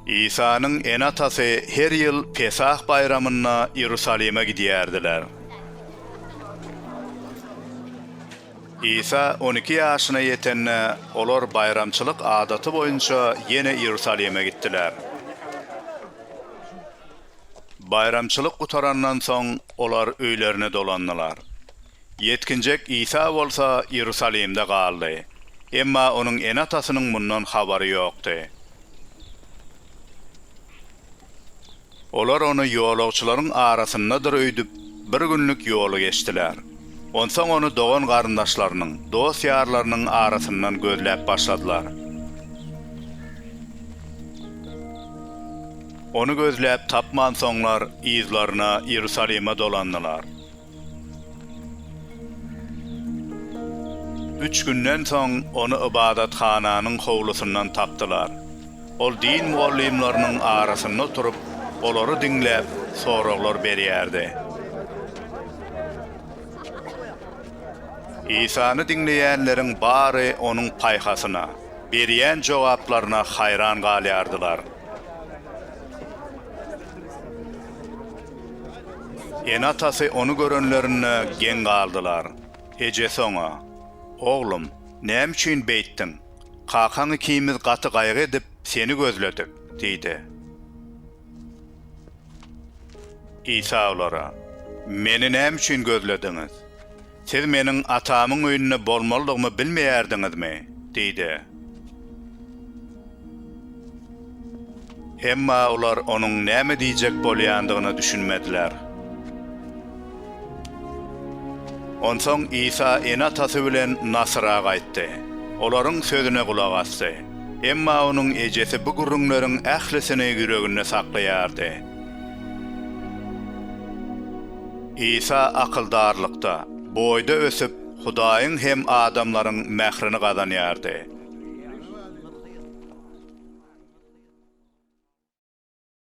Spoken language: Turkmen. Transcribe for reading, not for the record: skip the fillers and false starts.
İsa'nın en atası her yıl Pesah bayramına Yerusalim'e giderdiler. İsa 12 yaşına yetenne olar bayramçılık adatı boyunca yine Yerusalim'e gittiler. Bayramçılık qutarandan soň olar öýlerine dolandylar. Yetkinjek İsa bolsa Yerusalim'de galdy. Emma onuň en atasynyň bundan habary ýokdy. Olar onu ýolagçylaryň arasyndadyr öýdüp bir günlük ýoly geçdiler. Onsoň onu dogan garyndaşlarynyň, dost ýarlarynyň arasyndan gözläp başladylar. Onu gözläp tapman soňlar izlaryna Yerusalim'e dolandylar. 3 günden soň onu ibadathananyň howlusundan tapdylar. Ol din muallimlarynyň arasynda oturup, olary diňläp, soraglar berýärdi. İsa'ny diňleýänleriň bary onuň paýhasyna, berýän jogaplaryna hayran galýardylar. En atasy onu görenlerine gen galdylar. Ejesi oňa: "Oglum, näme üçin beýtdiň? Kakaň ikimiz gaty gaýgy edip seni gözledik" diýdi. İsa olara: "Meni näme üçin gözlediňiz? Siz meniň atamyň öýünde bolmalygymy bilmeýärdiňizmi?" diýdi. Emma olar onuň näme diýjek bolýandygyny düşünmediler. Onsoň İsa en atasy bilen Nasıra gaýtdy. Olaryň sözüne kulak asdy. Emma onuň ejesi bu gürrüňleriň ählisini ýüreginde saklaýardy. İsa akyldarlykda, boýda ösüp, Hudaýyň hem adamlaryň mährini gazanýardy.